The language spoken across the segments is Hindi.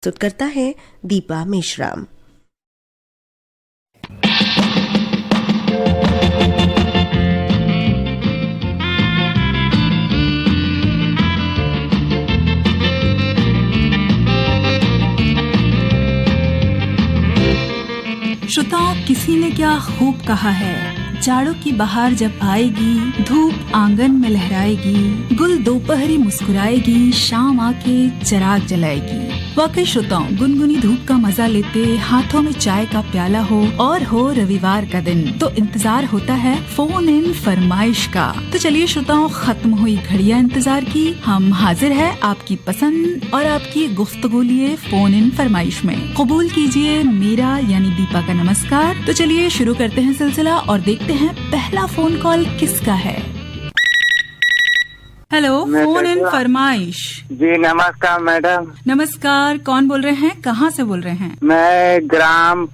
प्रस्तुत करता है दीपा मेश्राम। श्रोताओं, किसी ने क्या खूब कहा है, जाड़ों की बहार जब आएगी, धूप आंगन में लहराएगी, गुल दोपहरी मुस्कुराएगी, शाम आके चिराग जलाएगी। वाकई श्रोताओं, गुनगुनी धूप का मजा लेते हाथों में चाय का प्याला हो और हो रविवार का दिन, तो इंतजार होता है फोन इन फरमाइश का। तो चलिए श्रोताओं, खत्म हुई घड़ियां इंतजार की, हम हाजिर है आपकी पसंद और आपकी गुफ्तगू लिए फोन इन फरमाइश में। कबूल कीजिए मेरा यानी दीपा का नमस्कार। तो चलिए शुरू करते हैं सिलसिला और देखते हैं पहला फोन कॉल किसका है। हेलो, फोन इन फरमाइश। जी नमस्कार मैडम। नमस्कार, कौन बोल रहे हैं, कहाँ से बोल रहे हैं? मैं ग्राम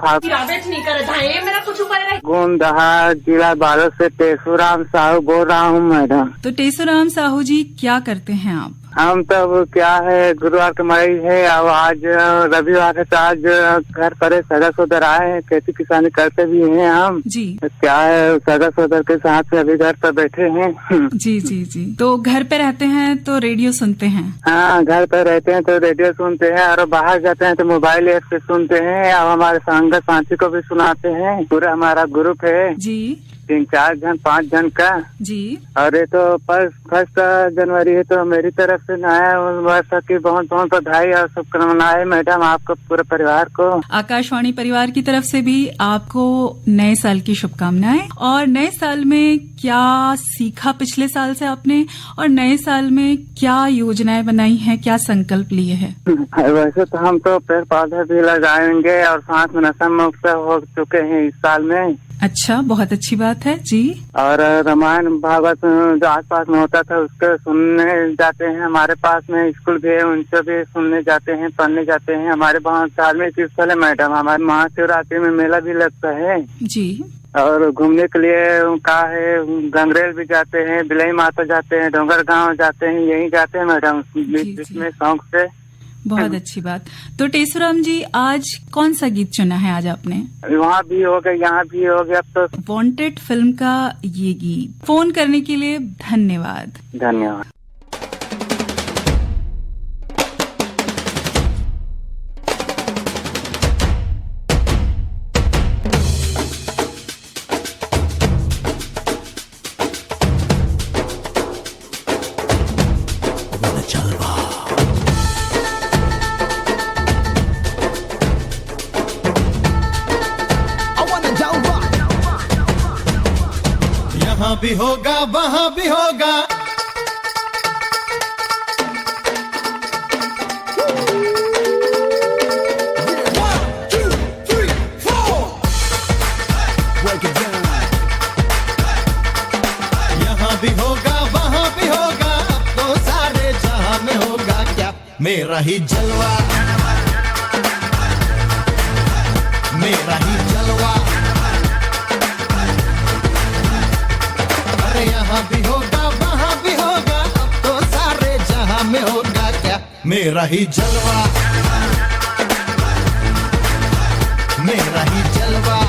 गोंदहा जिला बालोद से टेसूराम साहू बोल रहा हूँ मैडम। तो टेसूराम साहू जी, क्या करते हैं आप? हम तब क्या है, गुरुवार का मई है, अब आज रविवार है, तो आज घर पर सदस्य उधर आए हैं, खेती किसानी करते भी हैं हम जी। तो क्या है, सदस्य उधर के साथ में अभी घर पर बैठे हैं। जी जी जी। तो घर पे रहते हैं तो रेडियो सुनते हैं? हाँ, घर पर रहते हैं तो रेडियो सुनते हैं, और बाहर जाते हैं तो मोबाइल ऐप से सुनते हैं। अब हमारे संगत साथी को भी सुनाते हैं। पूरा हमारा ग्रुप है जी, 3-4 जन 5 जन का जी। और ये तो फर्स्ट जनवरी है, तो मेरी तरफ से नया वर्ष की बहुत बहुत बधाई और शुभकामनाएं मैडम, आपको पूरे परिवार को। आकाशवाणी परिवार की तरफ से भी आपको नए साल की शुभकामनाएं। और नए साल में क्या सीखा पिछले साल से आपने, और नए साल में क्या योजनाएं बनाई हैं, क्या संकल्प लिए हैं? वैसे तो हम तो पेड़ पौधे भी लगाएंगे और साथ में नशा मुक्त हो चुके हैं इस साल में। अच्छा, बहुत अच्छी बात है जी। और रामायण भागवत जो आसपास में होता था उसको सुनने जाते हैं। हमारे पास में स्कूल भी है, उनसे भी सुनने जाते हैं, पढ़ने जाते हैं। हमारे वहाँ धार्मिक स्थल है मैडम, हमारे महाशिवरात्रि में मेला भी लगता है जी। और घूमने के लिए का है, गंगरेल भी जाते हैं, बिलई माता जाते हैं, डोंगर गांव जाते हैं, यही जाते हैं मैडम इसमें शौक से। बहुत अच्छी बात। तो टेसूराम जी, आज कौन सा गीत चुना है आज आपने? वहाँ भी हो गया, यहाँ भी हो गया। अब तो वांटेड फिल्म का ये गीत। फोन करने के लिए धन्यवाद। धन्यवाद। यहाँ भी होगा वहाँ भी होगा, यहाँ भी होगा वहाँ भी होगा, अब तो सारे जहाँ में होगा क्या मेरा ही जलवा, मेरा ही जलवा। यहाँ भी होगा वहाँ भी होगा, अब तो सारे जहाँ में होगा क्या मेरा ही जलवा, मेरा ही जलवा।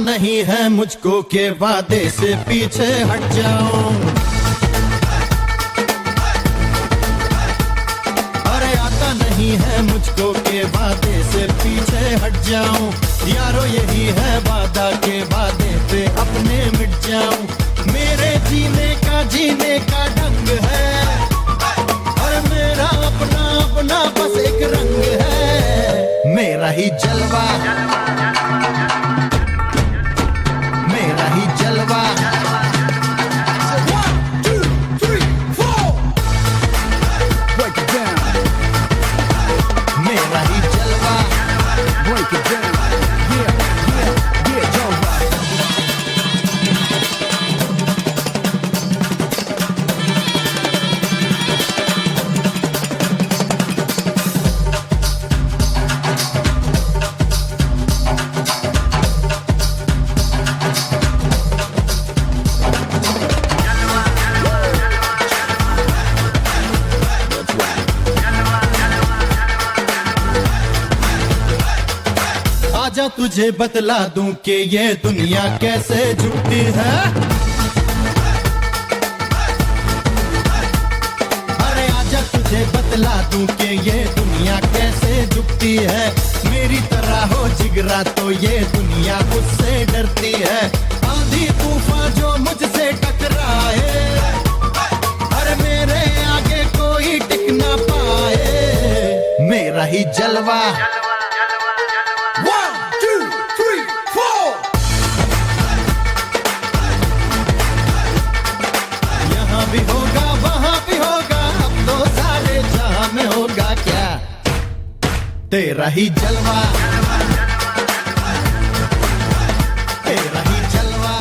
नहीं है मुझको के वादे से पीछे हट जाऊं, अरे आता नहीं है मुझको के वादे से पीछे हट जाऊं। यारो यही है वादा के वादे पे अपने मिट जाऊं। मेरे जीने का ढंग है, और मेरा अपना अपना बस एक रंग है, मेरा ही जलवा, मेरा ही जलवा। 1, 2, तुझे बतला दूं कि ये दुनिया कैसे झुकती है। अरे आजा तुझे बतला दूं कि ये दुनिया कैसे झुकती है। मेरी तरह हो जिगरा तो ये दुनिया मुझसे डरती है। आंधी तूफान जो मुझसे टकराए, अरे मेरे आगे कोई टिक ना पाए। मेरा ही जलवा। 1 2 3 4 यहाँ भी होगा वहाँ भी होगा, अब तो सारे जहां में होगा क्या तेरा ही जलवा, तेरा ही जलवा।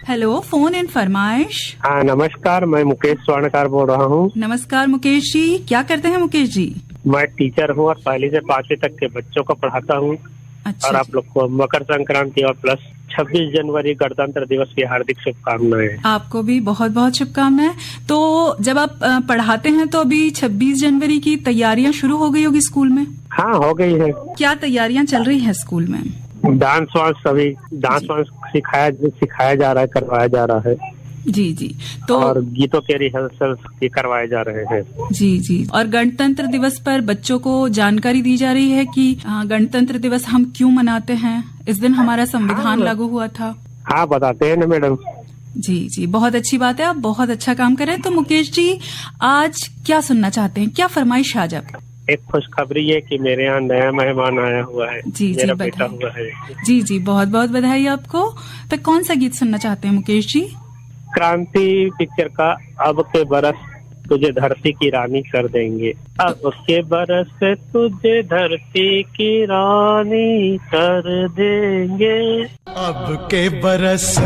हेलो, फोन इन फरमाइश। हाँ नमस्कार, मैं मुकेश स्वर्णकार बोल रहा हूँ। नमस्कार मुकेश जी, क्या करते हैं मुकेश जी? मैं टीचर हूँ और पहली से 5वीं तक के बच्चों को पढ़ाता हूँ। अच्छा और आप लोग को मकर संक्रांति और प्लस 26 जनवरी गणतंत्र दिवस की हार्दिक शुभकामनाएं। आपको भी बहुत बहुत शुभकामनाएं। तो जब आप पढ़ाते हैं तो अभी 26 जनवरी की तैयारियां शुरू हो गई होगी स्कूल में? हाँ हो गई है। क्या तैयारियां चल रही हैं स्कूल में? डांस वांस सभी डांस वांस सिखाया जा रहा है, करवाया जा रहा है। जी जी। तो और गीतों के रिहर्सल भी करवाए जा रहे हैं। जी जी। और गणतंत्र दिवस पर बच्चों को जानकारी दी जा रही है कि गणतंत्र दिवस हम क्यों मनाते हैं। इस दिन हमारा संविधान लागू हुआ था। हाँ बताते हैं ना मैडम। जी जी, बहुत अच्छी बात है, आप बहुत अच्छा काम कर रहे हैं। तो मुकेश जी आज क्या सुनना चाहते हैं, क्या फरमाइश आज आप? एक खुशखबरी है कि मेरे यहाँ नया मेहमान आया हुआ है। जी मेरा जी, बेटा बधाई। हुआ है। जी जी, बहुत बहुत बधाई आपको। तो कौन सा गीत सुनना चाहते हैं मुकेश जी? क्रांति पिक्चर का अब के बरस तुझे धरती की रानी कर देंगे। अब के बरस तुझे धरती की रानी कर देंगे। अब के बरस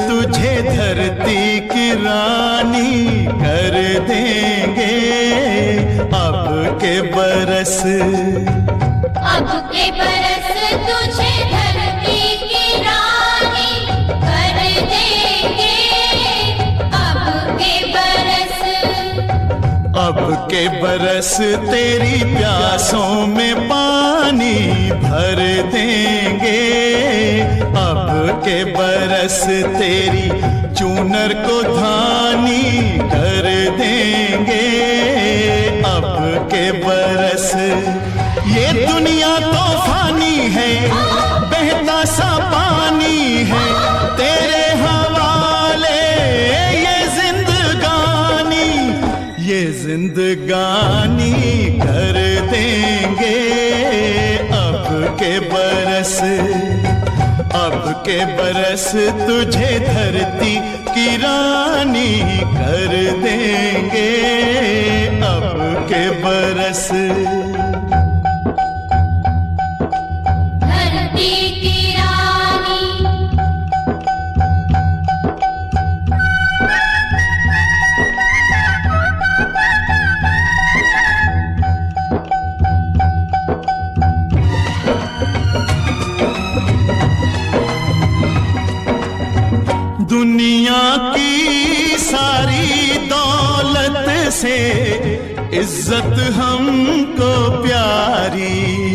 तुझे धरती की रानी कर देंगे। अब के बरस तुझे धरती की रानी कर देंगे। अब के बरस तेरी प्यासों में पानी भर देंगे। अब के बरस तेरी चूनर को धानी कर देंगे। अब के बरस ये दुनिया तो फानी है, बहता सा पानी है तेरे हवाले ये जिंदगानी कर देंगे। अब के बरस तुझे धरती की रानी कर देंगे। अब के बरस धरती की रानी। दुनिया की सारी दौलत से इज्जत हमको प्यारी।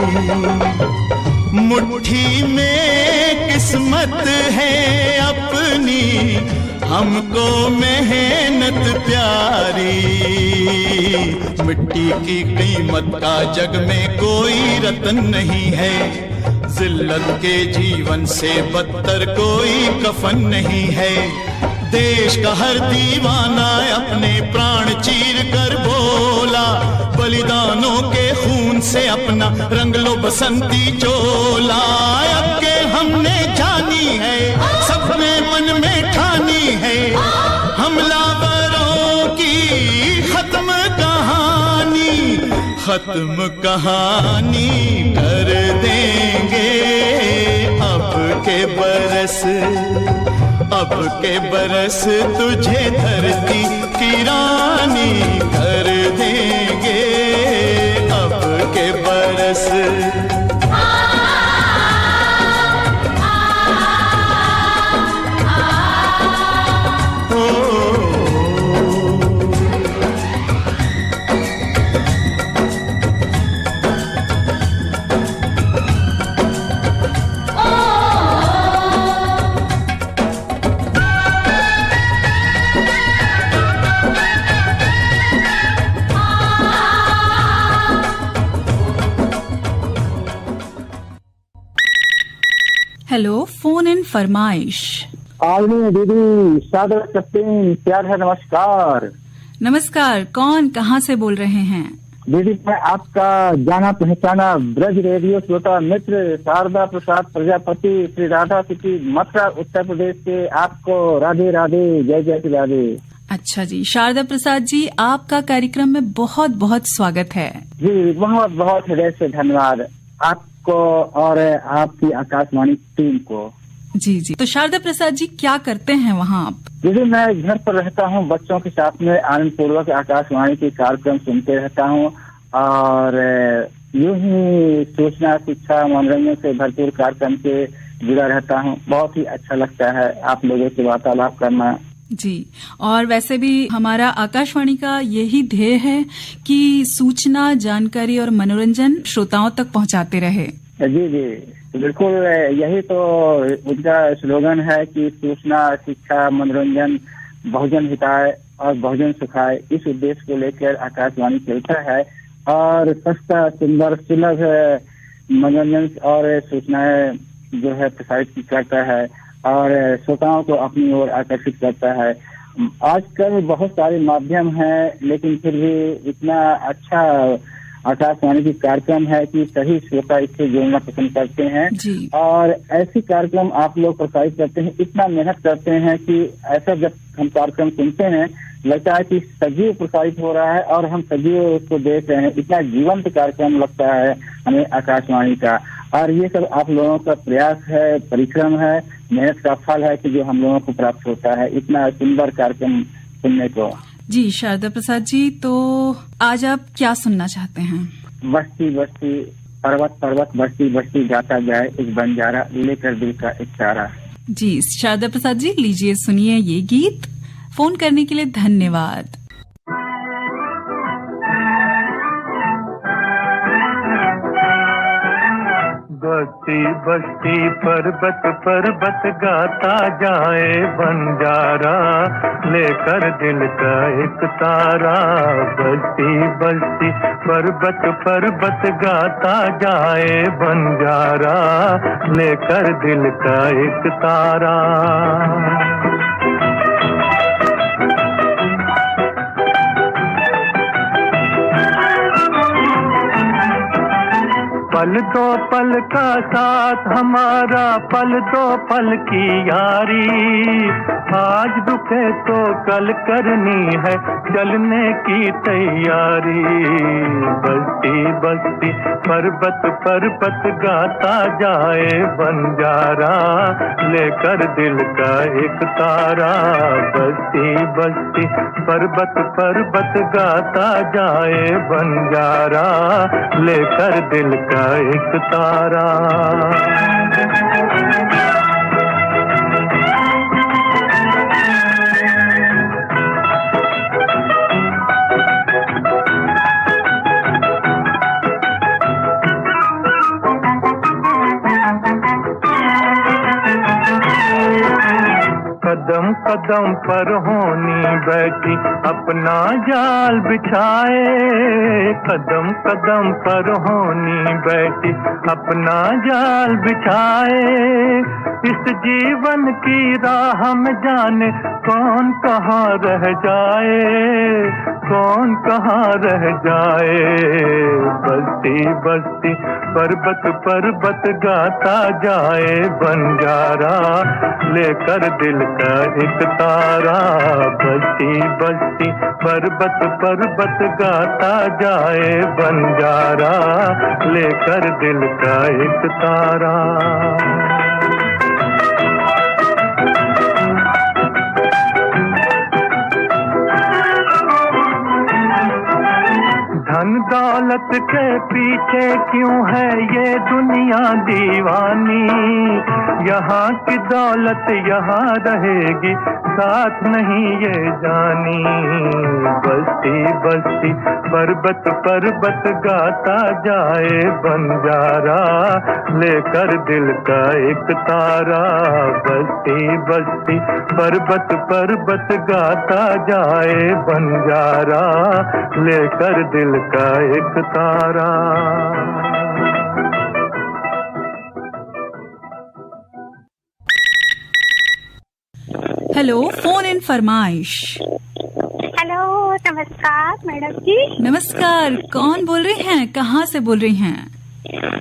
मुट्ठी में किस्मत है अपनी, हमको मेहनत प्यारी। मिट्टी की कीमत का जग में कोई रतन नहीं है। जिल्लत के जीवन से बदतर कोई कफन नहीं है। देश का हर दीवाना अपने प्राण चीर कर बोला, बलिदानों के खून से अपना रंग लो बसंती चोला। अब के हमने जानी है, सबने मन में ठानी है, हमलावरों की खत्म कहानी कर देंगे। अब के बरस तुझे धरती की रानी कर देंगे। अब के बरस हेलो, फोन इन फरमाइश। आदमी दीदी सादर करते हैं, प्यार है, नमस्कार। नमस्कार, कौन कहाँ से बोल रहे हैं? दीदी मैं आपका जाना पहचाना ब्रज रेडियो श्रोता मित्र शारदा प्रसाद प्रजापति श्री राधा सिटी मथुरा उत्तर प्रदेश से आपको राधे राधे, जय जय श्री राधे। अच्छा जी, शारदा प्रसाद जी, आपका कार्यक्रम में बहुत बहुत स्वागत है। जी बहुत बहुत हृदय से धन्यवाद आपको और आपकी आकाशवाणी टीम को। जी जी, तो शारदा प्रसाद जी क्या करते हैं वहाँ आप? दीदी मैं घर पर रहता हूँ, बच्चों के साथ में आनंद पूर्वक आकाशवाणी के कार्यक्रम सुनते रहता हूँ और यूं ही सूचना शिक्षा मनोरंजन से भरपूर कार्यक्रम से जुड़ा रहता हूँ। बहुत ही अच्छा लगता है आप लोगों से वार्तालाप करना। जी, और वैसे भी हमारा आकाशवाणी का यही ध्येय है कि सूचना, जानकारी और मनोरंजन श्रोताओं तक पहुंचाते रहे। जी जी बिल्कुल, यही तो उनका स्लोगन है कि सूचना शिक्षा मनोरंजन बहुजन हिताय और बहुजन सुखाय, इस उद्देश्य को लेकर आकाशवाणी चलता है और सस्ता सुंदर सुलभ मनोरंजन और सूचनाएं जो है प्रसारित करता है और श्रोताओं को अपनी ओर आकर्षित करता है। आजकल बहुत सारे माध्यम हैं लेकिन फिर भी इतना अच्छा आकाशवाणी की कार्यक्रम है कि सही श्रोता इससे जुड़ना पसंद करते हैं जी। और ऐसी कार्यक्रम आप लोग प्रसारित करते हैं, इतना मेहनत करते हैं कि ऐसा जब हम कार्यक्रम सुनते हैं लगता है कि सजीव प्रसारित हो रहा है और हम सजीव उसको देख रहे हैं। इतना जीवंत कार्यक्रम लगता है हमें आकाशवाणी का, और ये सब आप लोगों का प्रयास है, परिश्रम है, मेहनत का फल है कि जो हम लोगों को प्राप्त होता है इतना सुंदर कार्यक्रम सुनने को। जी शारदा प्रसाद जी, तो आज आप क्या सुनना चाहते हैं? बस्ती बस्ती पर्वत पर्वत बस्ती बस्ती गाता जाए एक बंजारा, लेकर दिल का एक तारा। जी शारदा प्रसाद जी, लीजिए सुनिए ये गीत। फोन करने के लिए धन्यवाद। बस्ती बस्ती पर्वत पर्वत गाता जाए बंजारा, लेकर दिल का एक तारा। बस्ती बस्ती पर्वत पर्वत गाता जाए बंजारा, लेकर दिल का एक तारा। पल दो पल का साथ हमारा, पल दो पल की यारी। आज रुके तो कल करनी है चलने की तैयारी। बस्ती बस्ती पर्वत पर्वत गाता जाए बंजारा, लेकर दिल का एक तारा। बस्ती बस्ती पर्वत पर्वत गाता जाए बंजारा, लेकर दिल का एक तारा। कदम कदम पर होनी बैठी अपना जाल बिछाए। कदम कदम पर होनी बैठी अपना जाल बिछाए। इस जीवन की राह में जाने कौन कहाँ रह जाए, कौन कहाँ रह जाए। बस्ती बस्ती पर्वत पर्वत गाता जाए बंजारा, लेकर दिल का एक तारा। बस्ती बस्ती पर्वत पर्वत गाता जाए बंजारा, लेकर दिल का एक तारा। धन दौलत के पीछे क्यों है ये दुनिया दीवानी। यहाँ की दौलत यहाँ रहेगी, साथ नहीं ये जानी। बस्ती बस्ती पर्वत पर्वत गाता जाए बंजारा, लेकर दिल का एक तारा। बस्ती बस्ती पर्वत पर्वत गाता जाए बंजारा, लेकर दिल का एक तारा। हेलो, फोन इन फरमाइश। हेलो, नमस्कार मैडम जी। नमस्कार, कौन बोल रही हैं, कहाँ से बोल रही हैं?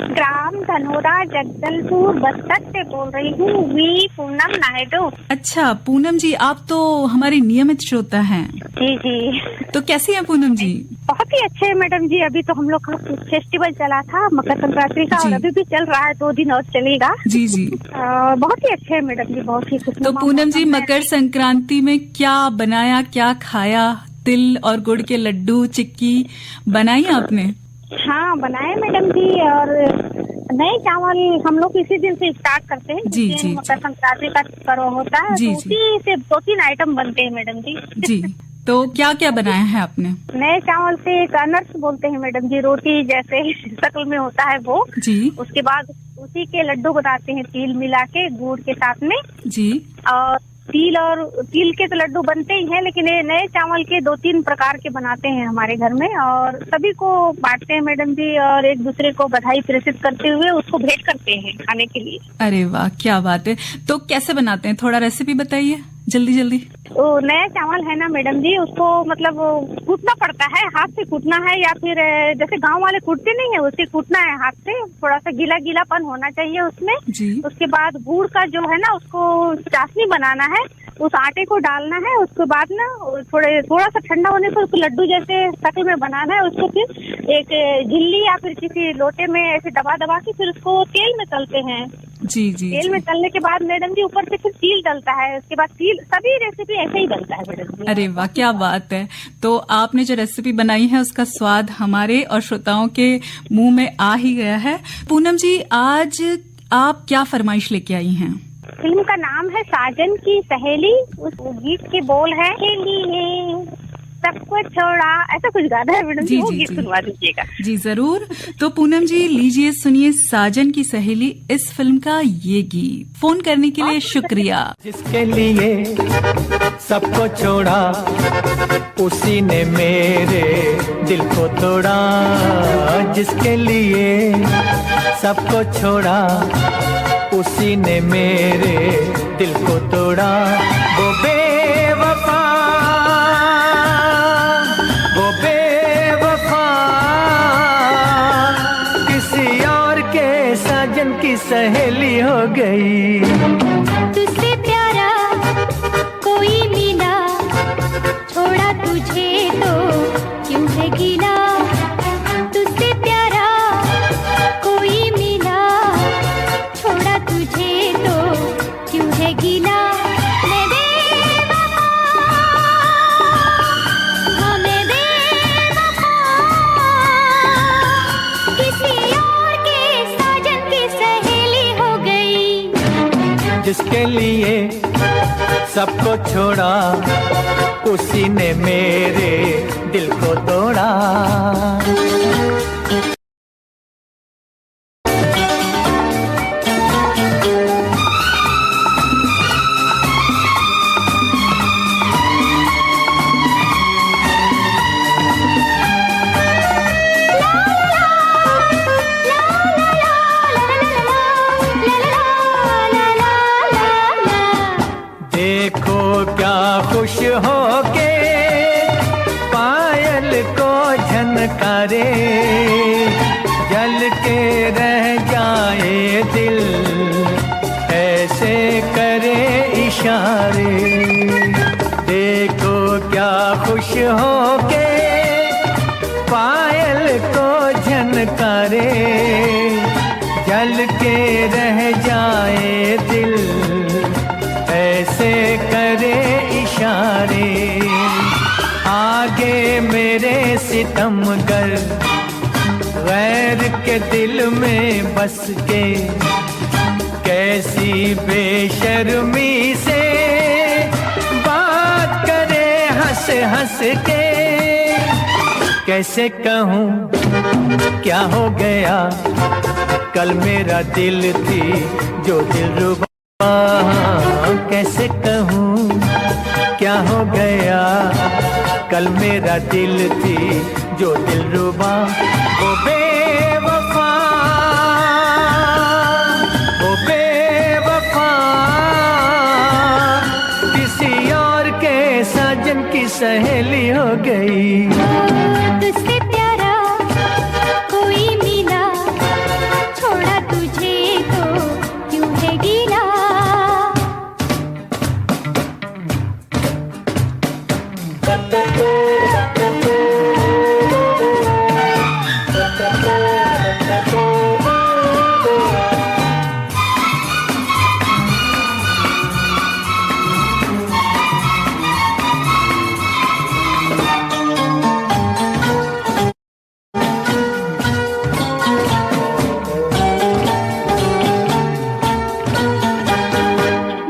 ग्राम धनोरा जगदलपुर बस्तर से बोल रही हूँ, वी पूनम नायडू। अच्छा पूनम जी, आप तो हमारी नियमित श्रोता हैं। जी जी। तो कैसी हैं पूनम जी? बहुत ही अच्छे है मैडम जी। अभी तो हम लोग का फेस्टिवल चला था मकर संक्रांति का, जी। और अभी भी चल रहा है, 2 दिन और चलेगा। जी जी। बहुत ही अच्छे है मैडम जी, बहुत ही तो खुशनुमा पूनम जी, मौसम है। मकर संक्रांति में क्या बनाया, क्या खाया? तिल और गुड़ के लड्डू, चिक्की बनाई आपने? हाँ बनाए मैडम जी, और नए चावल हम लोग इसी दिन से स्टार्ट करते हैं। जी, जिस दिन जी, मकर संक्रांति का पर्व होता है, जी, तो उसी से 2-3 आइटम बनते हैं मैडम जी। जी, तो क्या क्या बनाया है आपने? नए चावल से एक अनर्स बोलते हैं मैडम जी, रोटी जैसे शक्ल में होता है वो। जी उसके बाद उसी के लड्डू बनाते हैं, तिल मिला के गुड़ के साथ में। जी। और तिल के तो लड्डू बनते ही हैं, लेकिन ये नए चावल के 2-3 प्रकार के बनाते हैं हमारे घर में, और सभी को बांटते हैं मैडम जी, और एक दूसरे को बधाई प्रेषित करते हुए उसको भेंट करते हैं खाने के लिए। अरे वाह, क्या बात है। तो कैसे बनाते हैं, थोड़ा रेसिपी बताइए जल्दी जल्दी। तो नया चावल है ना मैडम जी, उसको मतलब कूटना पड़ता है, हाथ से कूटना है, या फिर जैसे गांव वाले कूटते नहीं है उसे कूटना है हाथ से। थोड़ा सा गीला गीलापन होना चाहिए उसमें। जी। उसके बाद गुड़ का जो है ना, उसको चाशनी बनाना है, उस आटे को डालना है। उसके बाद ना थोड़ा सा ठंडा होने पर उसको लड्डू जैसे शक्ल में बनाना है। उसको फिर एक झिल्ली या फिर किसी लोटे में ऐसे दबा दबा के फिर उसको तेल में तलते हैं। जी जी। तेल में तलने के बाद मैडम जी ऊपर से फिर तिल डलता है। उसके बाद तिल, सभी रेसिपी ऐसे ही बनता है मैडम जी। अरे वाह, क्या बात है। तो आपने जो रेसिपी बनाई है उसका स्वाद हमारे और श्रोताओं के मुंह में आ ही गया है। पूनम जी, आज आप क्या फरमाइश लेके आई हैं? फिल्म का नाम है साजन की सहेली। उस गीत के बोल है सबको छोड़ा, ऐसा कुछ गाना है मैडम जी, वो गीत सुनवा दीजिएगा। जी जरूर। तो पूनम जी, लीजिए सुनिए साजन की सहेली, इस फिल्म का ये गीत। फोन करने के लिए शुक्रिया। जिसके लिए सबको छोड़ा, उसी ने मेरे दिल को तोड़ा। जिसके लिए सबको छोड़ा, उसी ने मेरे दिल को तोड़ा। वो बेवफा, वो बेवफा, किसी और के साजन की सहेली हो गई। तुझसे प्यारा कोई मिला, छोड़ा तुझे तो क्यों है गिला। तुझसे प्यारा कोई मिला, छोड़ा तुझे तो क्यों है गिला। मैं बेवफा, हाँ मैं बेवफा, किसी और के साजन की सहेली हो गई। जिसके लिए सबको छोड़ा, उसी ने मेरे दिल को तोड़ा। देखो क्या खुश हो के पायल को झनकारे, जल के रह जाए दिल, ऐसे करे इशारे। देखो क्या खुश हो के पायल को झनकारे, जल के रह जाए दिल, ऐसे करे इशारे। आगे मेरे सितमगर गैर के दिल में बस के, कैसी बेशर्मी से बात करे हंस हंस के। कैसे कहूँ क्या हो गया, कल मेरा दिल थी जो दिलरुबा। कैसे कहूँ क्या हो गया, कल मेरा दिल थी जो दिलरुबा। वो बेवफा, वो बेवफा, किसी सहेली हो गई। तुझसे प्यारा कोई मिला, छोड़ा तुझे तो क्यों है गीला।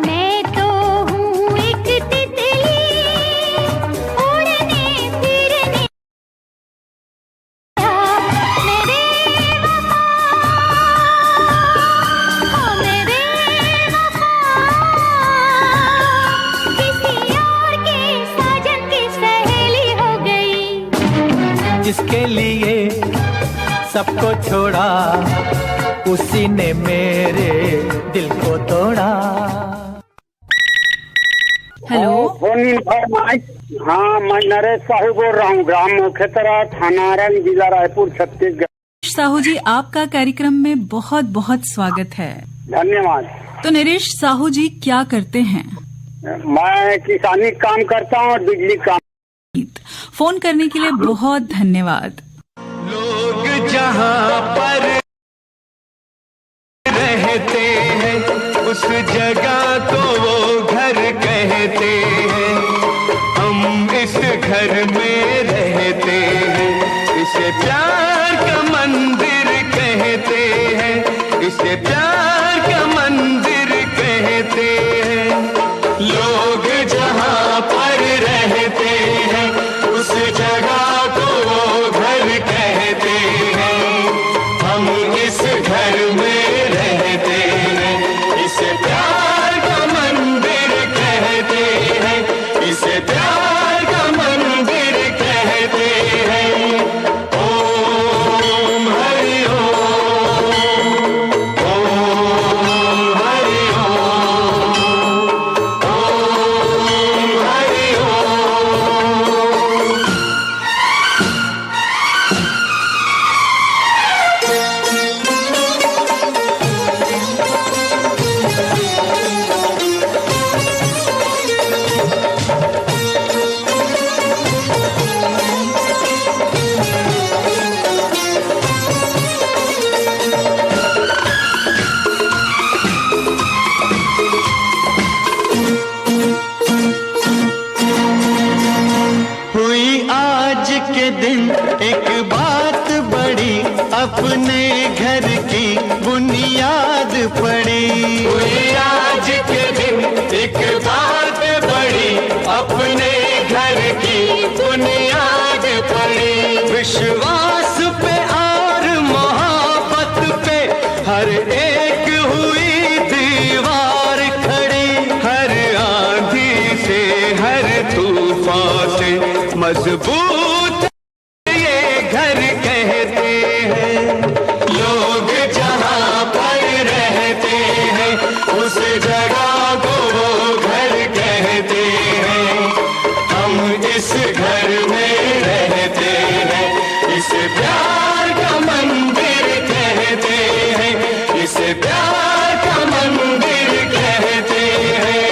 मैं तो हूँ एक तितली, उड़ने फिरने मेरे वफा, हाँ मेरे वफा, किसी और के साजन की सहेली हो गई। जिसके लिए सबको छोड़ा, उसी ने मेरे दिल को तोड़ा। हेलो, हाँ, मैं नरेश साहू बोल रहा हूँ, ग्राम मुखेतरा, थाना रंग, जिला रायपुर, छत्तीसगढ़। साहू जी, आपका कार्यक्रम में बहुत बहुत स्वागत है। धन्यवाद। तो नरेश साहू जी क्या करते हैं? मैं किसानी काम करता हूँ और बिजली काम। फोन करने के लिए बहुत धन्यवाद। लोग जहाँ पर रहते हैं, उस जगह को वो घर कहते हैं। हम इस घर में रहते हैं, इसे प्यार का मंदिर कहते हैं, इसे प्यार का मंदिर कहते हैं। लोग जहाँ पर रहते हैं, उस जगह को वो घर कहते हैं। हम इस घर में रहते हैं, इसे प्यार का मंदिर कहते हैं, इसे प्यार का मंदिर कहते हैं। ओम हरि ओम, ओम हरि ओम, ओम हरि ओम। हुई आज के दिन एक बात बड़ी, अपने घर की बुनियाद पड़ी। हुई आज के दिन एक बात बड़ी, अपने घर की बुनियाद पड़ी। विश्वास पे और मोहब्बत पे हर एक हुई दीवार खड़ी। हर आंधी से, हर तूफान से मजबूत ये घर कहते हैं। लोग जहाँ पर रहते हैं, उस जगह को वो घर कहते हैं। हम इस घर में रहते हैं, इसे प्यार का मंदिर कहते हैं, इसे प्यार का मंदिर कहते हैं।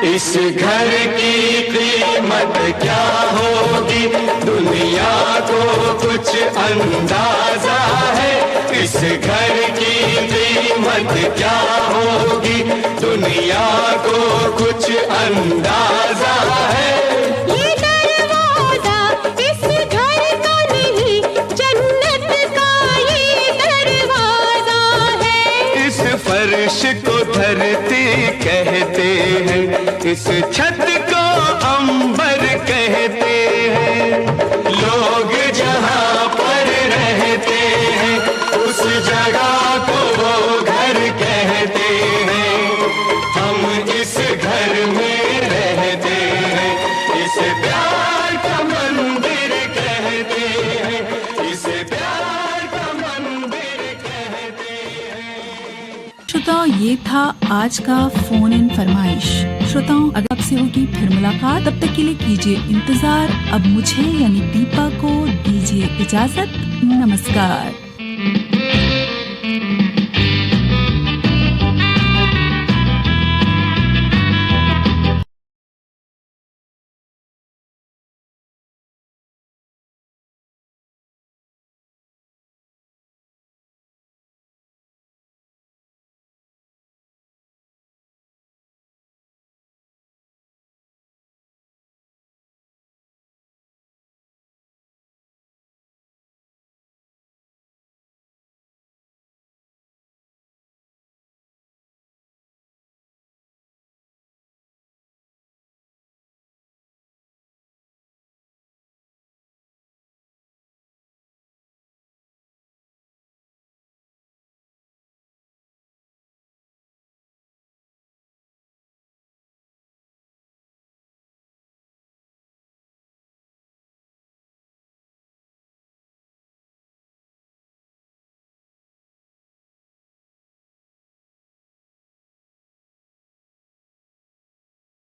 इस घर की कीमत क्या होगी, दुनिया को कुछ अंदाजा है। इस घर की कीमत क्या होगी, दुनिया को कुछ अंदाजा है। ये दरवाजा इस घर का नहीं, जन्नत का ये दरवाजा है। इस फर्श को धरती कहते हैं, इस छत को अंबर कहते श्रोताओं, ये था आज का फोन इन फरमाइश। श्रोताओं, अगर आपसे होगी फिर मुलाकात, तब तक के लिए कीजिए इंतजार। अब मुझे यानी दीपा को दीजिए इजाजत। नमस्कार।